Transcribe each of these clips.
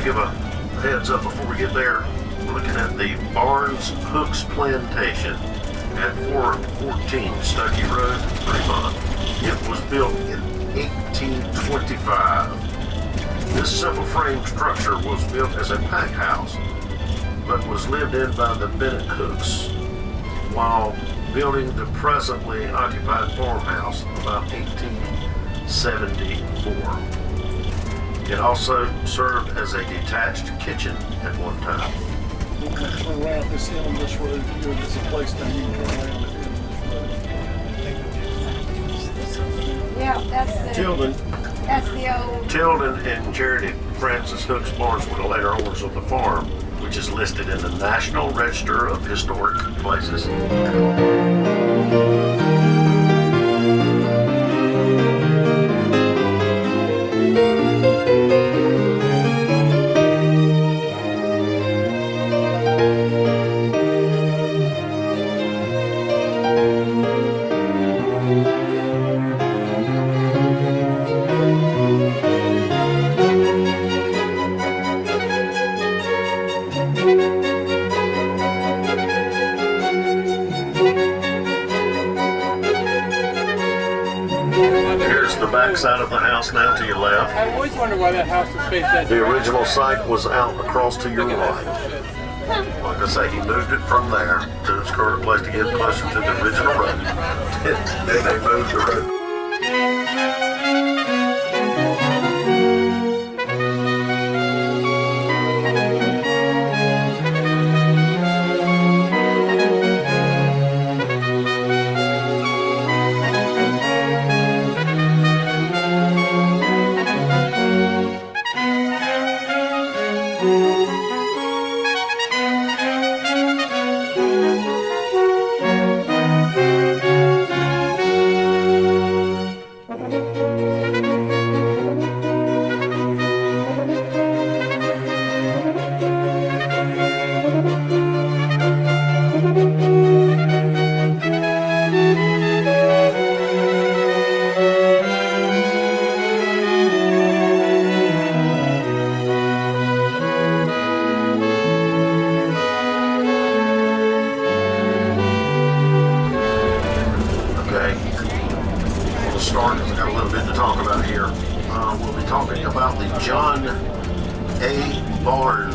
give a heads up before we get there. We're looking at the Barnes Hooks Plantation at 414 Stuckey Road, Fremont. It was built in 1825. This simple frame structure was built as a pack house, but was lived in by the Bennett Hooks while building the presently occupied farmhouse about 1874. It also served as a detached kitchen at one time. You can turn around this end on this road here. There's a place down you can turn around at the end of this road. Yeah, that's the Tilden. That's the old. Tilden and Charity Francis Hooks Barnes were the later owners of the farm, which is listed in the National Register of Historic Places. Side of the house now to your left. I always wonder why that house is faced that The original site was out across to your right. Like I say, he moved it from there to its current place to get closer to the original road. Then they moved the road.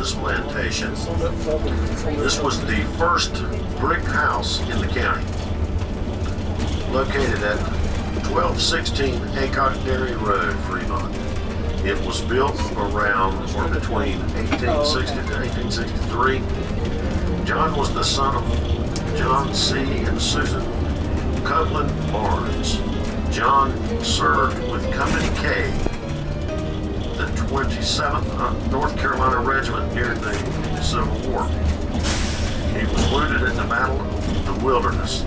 Plantation. This was the first brick house in the county, located at 1216 Aycock Dairy Road, Fremont. It was built around or between 1860 to 1863. John was the son of John C. and Susan Copeland Barnes. John served with Company K, the 27th North Carolina Regiment during the Civil War. He was wounded in the Battle of the Wilderness.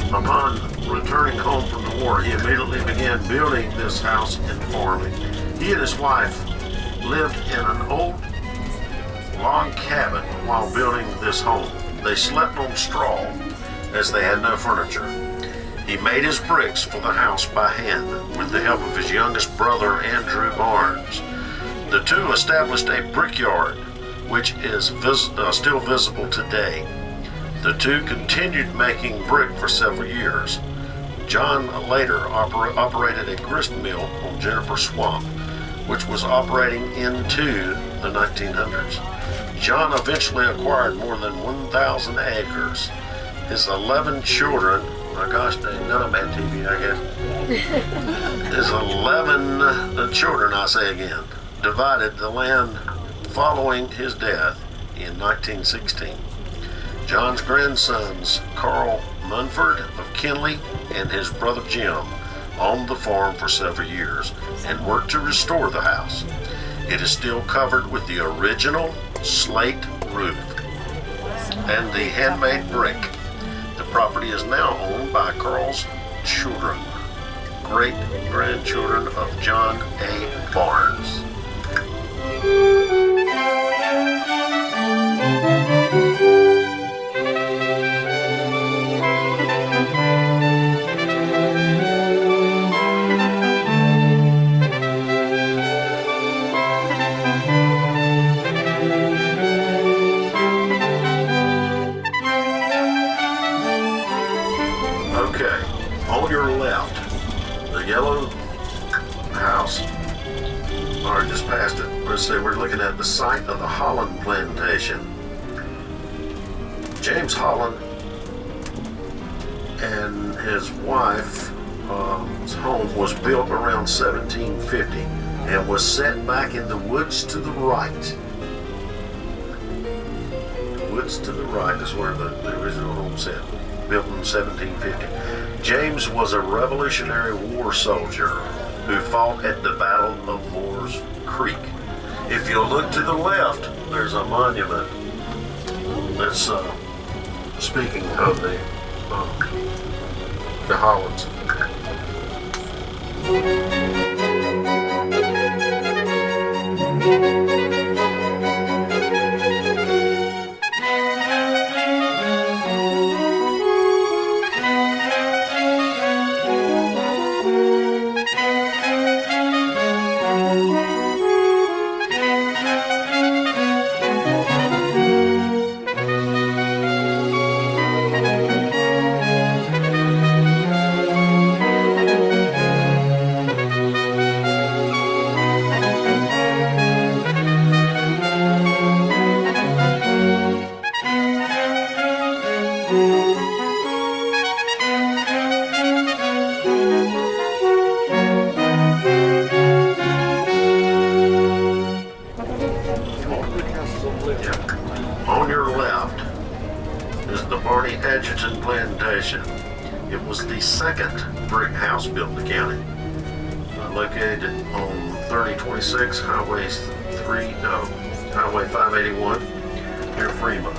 Upon returning home from the war, he immediately began building this house and farming. He and his wife lived in an old log cabin while building this home. They slept on straw as they had no furniture. He made his bricks for the house by hand with the help of his youngest brother, Andrew Barnes. The two established a brickyard, which is still visible today. The two continued making brick for several years. John later operated a grist mill on Jennifer Swamp, which was operating into the 1900s. John eventually acquired more than 1,000 acres. His 11 children, my gosh, none of them had TV, I guess. His 11 children, I say again, divided the land following his death in 1916. John's grandsons, Carl Munford of Kinley and his brother Jim, owned the farm for several years and worked to restore the house. It is still covered with the original slate roof and the handmade brick. The property is now owned by Carl's children, great-grandchildren of John A. Barnes. On your left, the yellow house, or just past it, let's say we're looking at the site of the Holland Plantation. James Holland and his wife's home was built around 1750 and was set back in the woods to the right. The woods to the right is where the original home set, built in 1750. James was a Revolutionary War soldier who fought at the Battle of Moores Creek. If you look to the left, there's a monument that's speaking of the Hollands. On your left is the Plantation. It was the second brick house built in the county, located on 3026 Highway 581 near Fremont.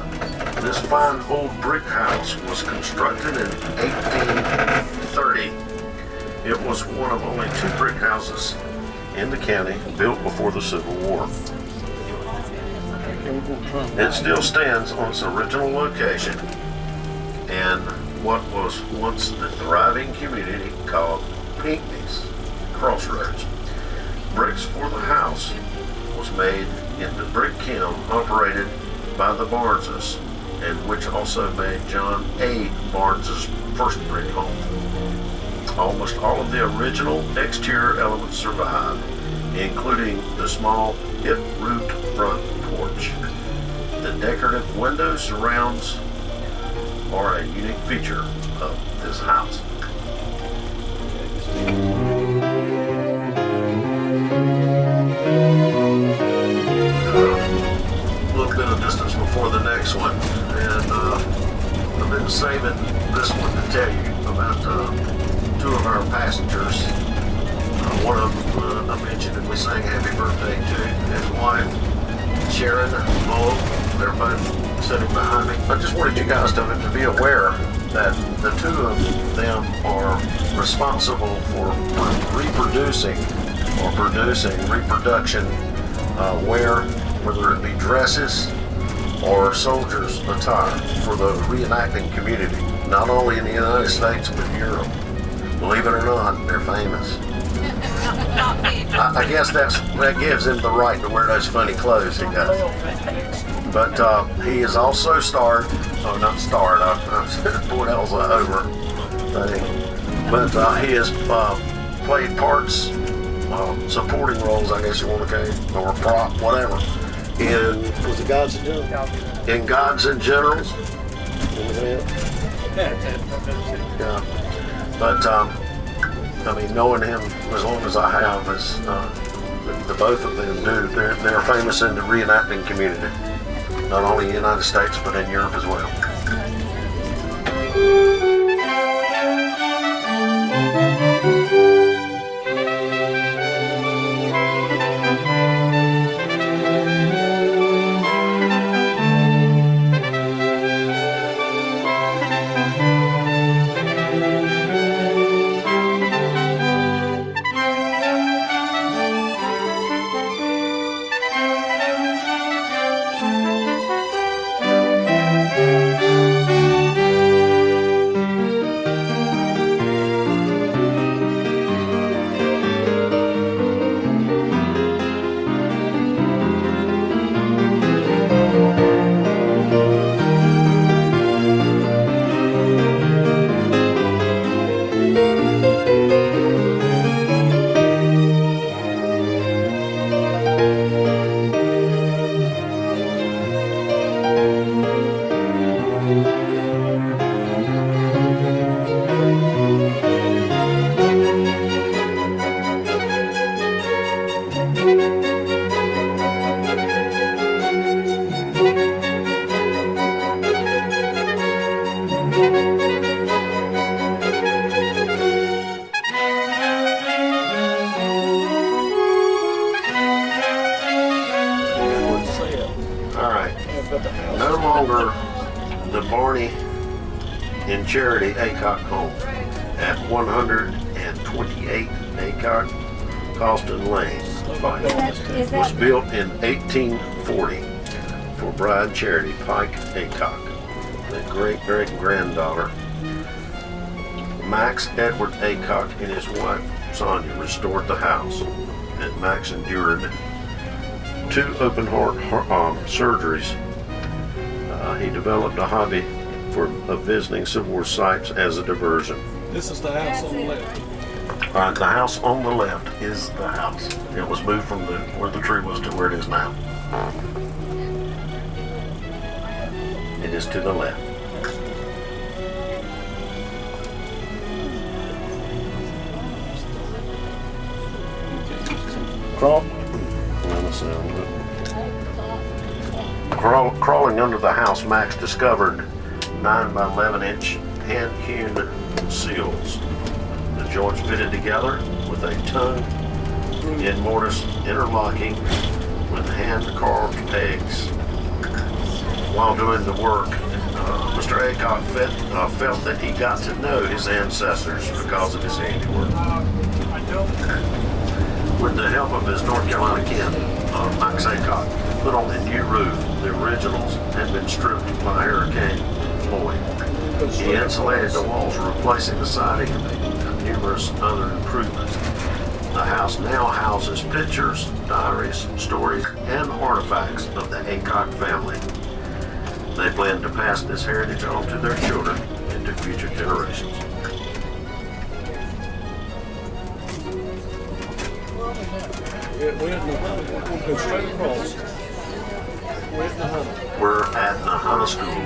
This fine old brick house was constructed in 1830. It was one of only 2 brick houses in the county built before the Civil War. It still stands on its original location and what was once the thriving community called Pinckney's Crossroads. Bricks for the house was made in the brick kiln operated by the Barneses, and which also made John A. Barnes's first brick home. Almost all of the original exterior elements survive, including the small hip-roofed front porch. The decorative window surrounds are a unique feature of this house. A little bit of distance before the next one, and I've been saving this one to tell you about 2 of our passengers. One of them I mentioned that we sang happy birthday to, his wife, Sharon Mull. They're both sitting behind me. I just wanted you guys to be aware that the 2 of them are responsible for reproducing or producing reproduction wear, whether it be dresses or soldiers' attire for the reenacting community, not only in the United States but Europe. Believe it or not, they're famous. I guess that gives him the right to wear those funny clothes he does. But he is also starred, not starred, I pulled Elsa over. But he has played parts, supporting roles, I guess you want to call it, or prop, whatever, in, was it Gods and Generals? In Gods and Generals. Yeah. But, I mean, knowing him as long as I have, is the both of them do. They're famous in the reenacting community, not only in the United States but in Europe as well. the Barney and Charity Aycock home at 128 Aycock Coston Lane. Is Was that built in 1840 for Bride Charity Pike Aycock, the great-great-granddaughter. Max Edward Aycock and his wife Sonia restored the house, and Max endured 2 open heart surgeries. He developed a hobby of visiting Civil War sites as a diversion. This is the house on the left. The house on the left is the house. It was moved from where the tree was to where it is now. It is to the left. Crawling under the house, Max discovered 9 by 11-inch hand-hewn seals. The joints fitted together with a tongue in mortise interlocking with hand-carved pegs. While doing the work, Mr. Aycock felt that he got to know his ancestors because of his handiwork. With the help of his North Carolina kin, Max Aycock put on a new roof. The originals had been stripped by Hurricane Lloyd. He insulated the walls, replacing the siding and making numerous other improvements. The house now houses pictures, diaries, stories, and artifacts of the Aycock family. They plan to pass this heritage on to their children and to future generations. We'll go straight across. We're at Nahana. We're at Nahana School.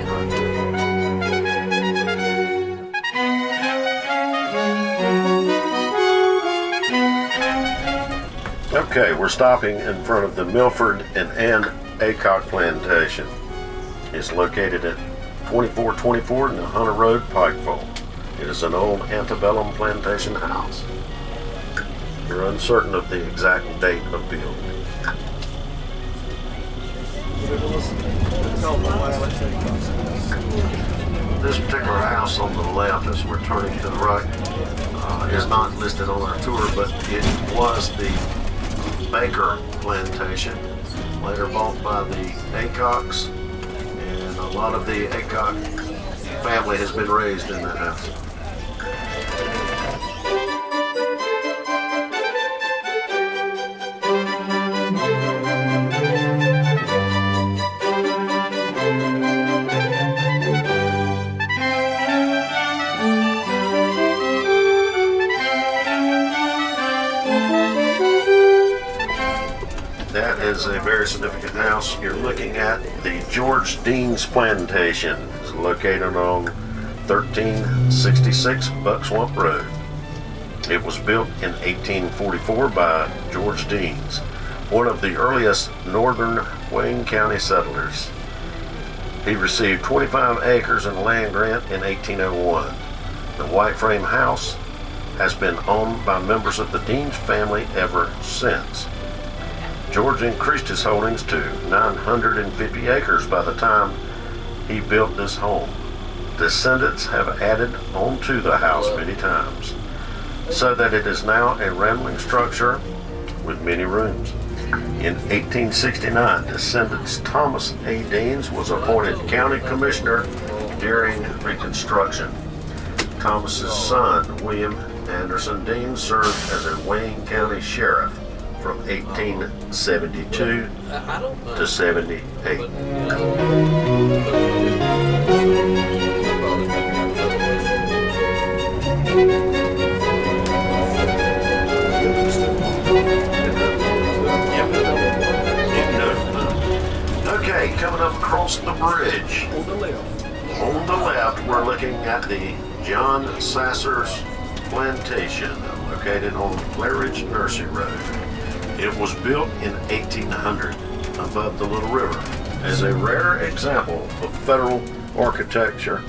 Okay, we're stopping in front of the Milford and Ann Aycock Plantation. It's located at 2424 Nahana Road, Pikeville. It is an old antebellum plantation house. We're uncertain of the exact date of building. This particular house on the left, as we're turning to the right, is not listed on our tour, but it was the Baker Plantation, later bought by the Aycocks, and a lot of the Aycock family has been raised in that house. That is a very significant house. You're looking at the George Dean's Plantation. It's located on 1366 Buck Swamp Road. It was built in 1844 by George Deans, one of the earliest northern Wayne County settlers. He received 25 acres in a land grant in 1801. The white frame house has been owned by members of the Deans family ever since. George increased his holdings to 950 acres by the time he built this home. Descendants have added onto the house many times, so that it is now a rambling structure with many rooms. In 1869, descendants Thomas A. Deans was appointed county commissioner during Reconstruction. Thomas's son, William Anderson Deans, served as a Wayne County sheriff from 1872 to 78. Okay, coming up across the bridge. On the left. On the left, we're looking at the John Sasser's Plantation, located on Claridge Nursery Road. It was built in 1800 above the Little River as a rare example of federal architecture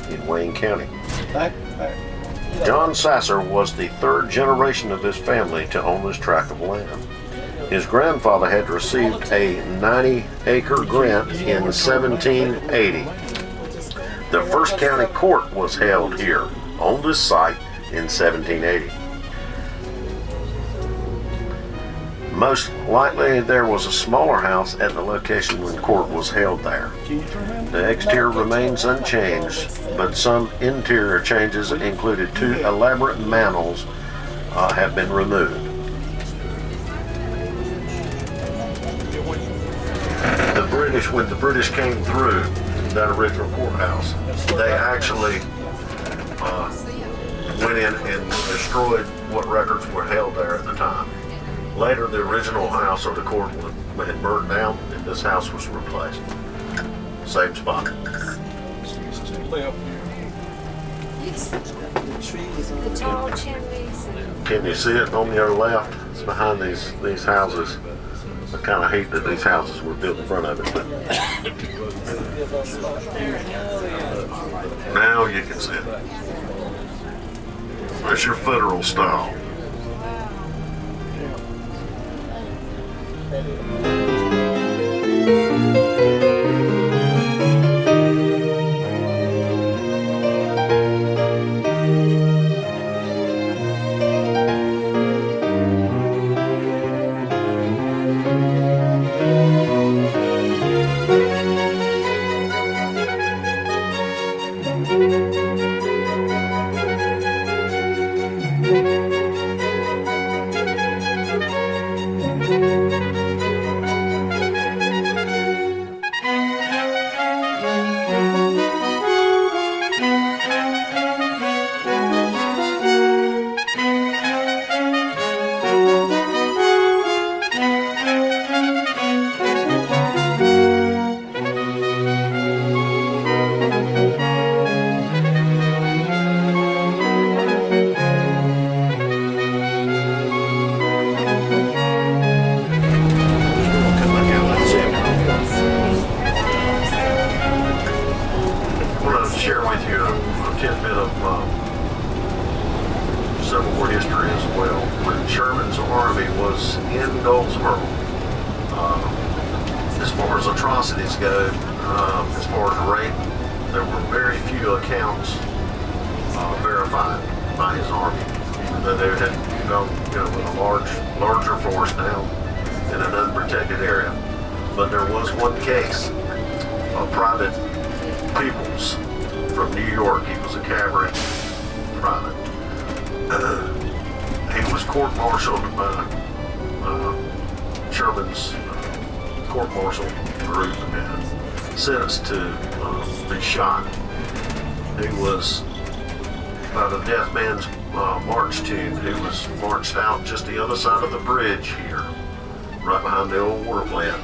in Wayne County. John Sasser was the third generation of his family to own this tract of land. His grandfather had received a 90-acre grant in 1780. The first county court was held here on this site in 1780. Most likely there was a smaller house at the location when court was held there. The exterior remains unchanged, but some interior changes included 2 elaborate mantels have been removed. When the British came through that original courthouse, they actually went in and destroyed what records were held there at the time. Later, the original house or the court had burned down, and this house was replaced. Same spot. The tall chimneys. Can you see it on your left? It's behind these houses. I kind of hate that these houses were built in front of it, but now you can see it. That's your federal style. Civil War history as well. When Sherman's army was in Goldsboro, as far as atrocities go, as far as rape, there were very few accounts verified by his army, even though they had gone, with a larger force now in an unprotected area. But there was one case of Private Peoples from New York. He was a cavalry private. He was court-martialed by Sherman's court-martial group and sentenced to be shot. He was by the death man's march tune. He was marched out just the other side of the bridge here, right behind the old water plant,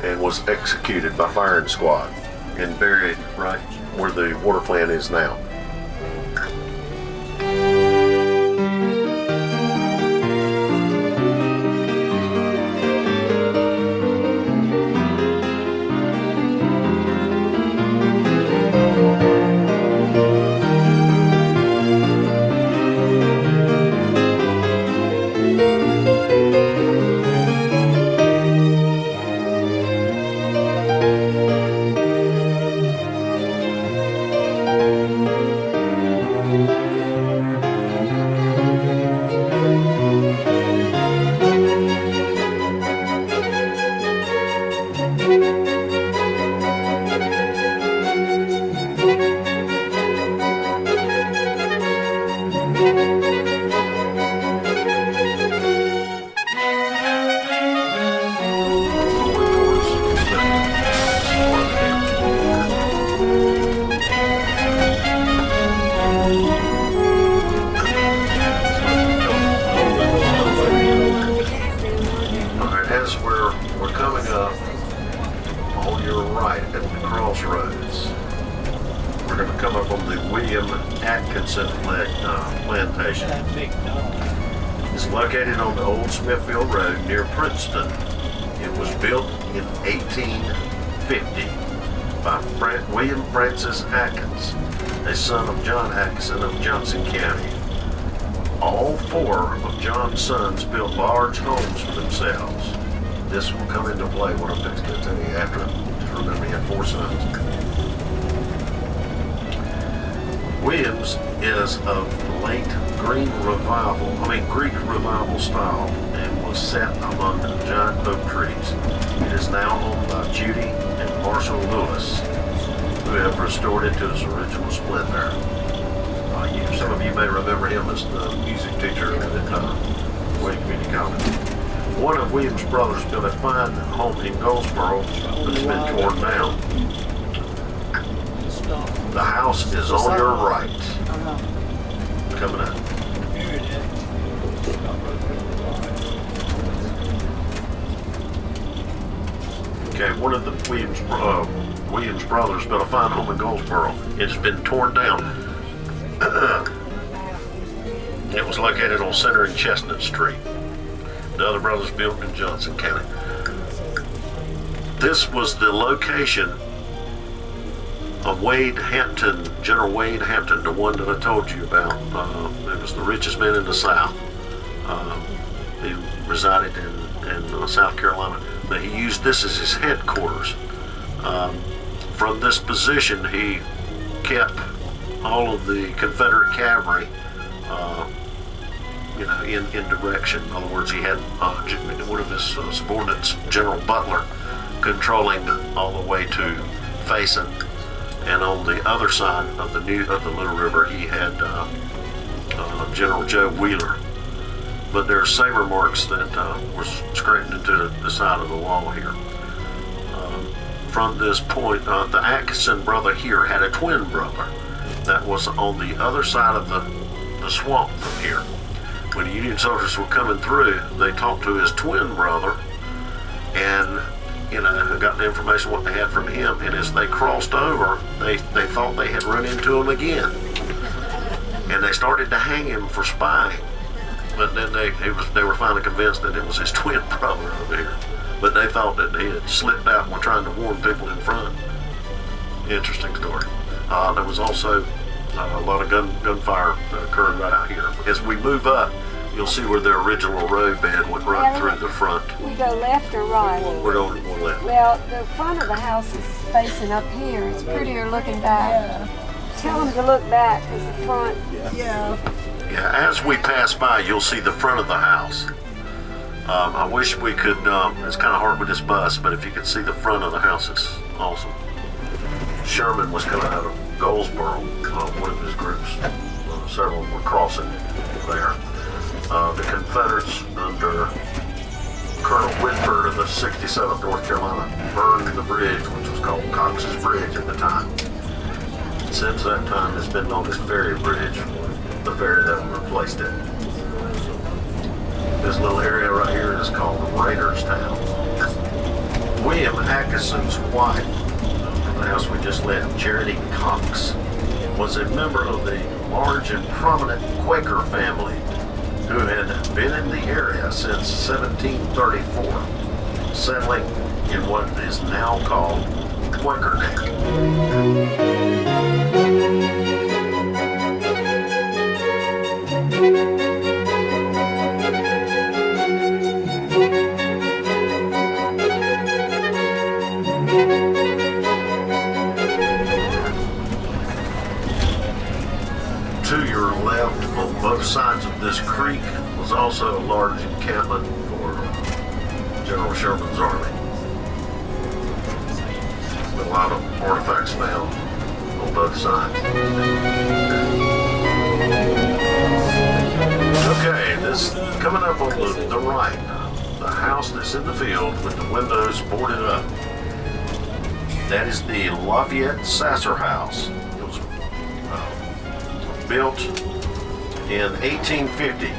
and was executed by firing squad and buried right where the water plant is now. Plantation. It's located on the old Smithfield Road near Princeton. It was built in 1850 by William Francis Atkins, a son of John Atkinson of Johnson County. All four of John's sons built large homes for themselves. This will come into play what I'm fixing to tell you after. Just remember he had four sons. Williams is of late Greek revival style and was set among giant oak trees. It is now owned by Judy and Marshall Lewis, who have restored it to its original splendor. Some of you may remember him as the music teacher at Wade Community College. One of Williams' brothers built a fine home in Goldsboro that's been torn down. The house is on your right. Coming up. Okay, one of the Williams brothers built a fine home in Goldsboro. It's been torn down. It was located on Center and Chestnut Street. The other brothers built in Johnson County. This was the location of General Wade Hampton, the one that I told you about. He was the richest man in the South. He resided in South Carolina, but he used this as his headquarters. From this position, he kept all of the Confederate cavalry, in direction. In other words, he had one of his subordinates, General Butler, controlling all the way to Faison, and on the other side of the Little River, he had General Joe Wheeler. But there are saber marks that were scraped into the side of the wall here. From this point, the Atkinson brother here had a twin brother that was on the other side of the swamp from here. When the Union soldiers were coming through, they talked to his twin brother and got the information what they had from him. And as they crossed over, they thought they had run into him again, and they started to hang him for spying. But then they were finally convinced that it was his twin brother over here. But they thought that he had slipped out and were trying to warn people in front. Interesting story. There was also a lot of gunfire that occurred right out here. As we move up, you'll see where the original roadbed went right through the front. We go left or right? We're going left. Well, the front of the house is facing up here. It's prettier looking back. Tell them to look back, because the front... Yeah, as we pass by, you'll see the front of the house. I wish we could, it's kind of hard with this bus, but if you could see the front of the house, it's awesome. Sherman was coming out of Goldsboro, one of his groups. Several were crossing there. The Confederates under Colonel Whitford of the 67th North Carolina burned the bridge, which was called Cox's Bridge at the time. Since that time, it's been known as Ferry Bridge, the ferry that replaced it. This little area right here is called Raiderstown. William Atkinson's wife, the house we just left, Charity Cox, was a member of the large and prominent Quaker family who had been in the area since 1734, settling in what is now called Quakerneck. To your left, on both sides of this creek, was also a large encampment for General Sherman's army. With a lot of artifacts found on both sides. Okay, this coming up on the right, the house that's in the field with the windows boarded up. That is the Lafayette Sasser House. It was built in 1850.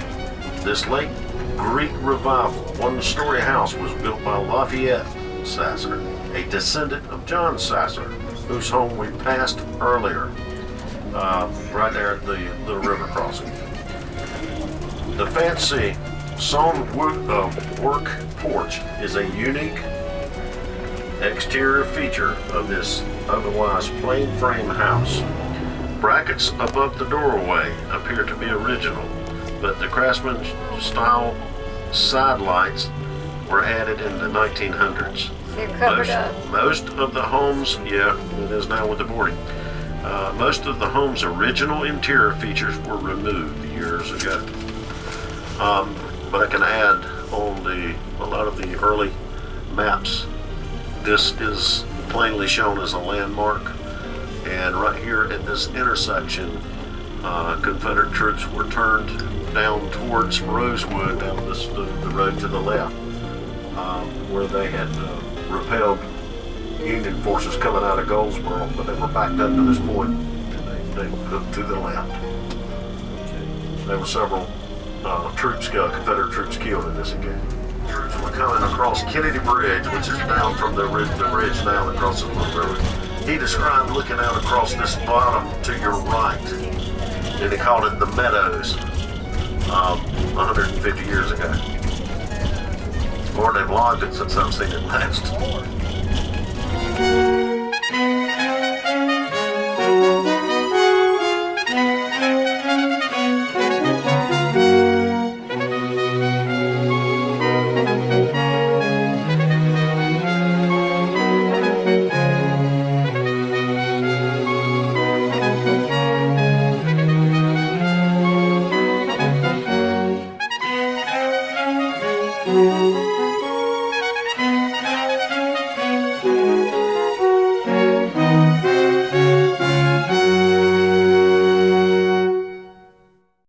This late Greek revival one-story house was built by Lafayette Sasser, a descendant of John Sasser, whose home we passed earlier, right there at the Little River crossing. The fancy sawn work porch is a unique exterior feature of this otherwise plain frame house. Brackets above the doorway appear to be original, but the craftsman style side lights were added in the 1900s. They're covered up. Most of the homes, it is now with the boarding. Most of the home's original interior features were removed years ago. But I can add on a lot of the early maps, this is plainly shown as a landmark. And right here at this intersection, Confederate troops were turned down towards Rosewood, down the road to the left, where they had repelled Union forces coming out of Goldsboro, but they were backed up to this point, and they hooked to the left. There were several Confederate troops killed in this engagement. Troops were coming across Kennedy Bridge, which is down from the bridge down across the little river. He described looking out across this bottom to your right, and he called it the Meadows 150 years ago. Or they've logged it since I've seen it last. Thank you.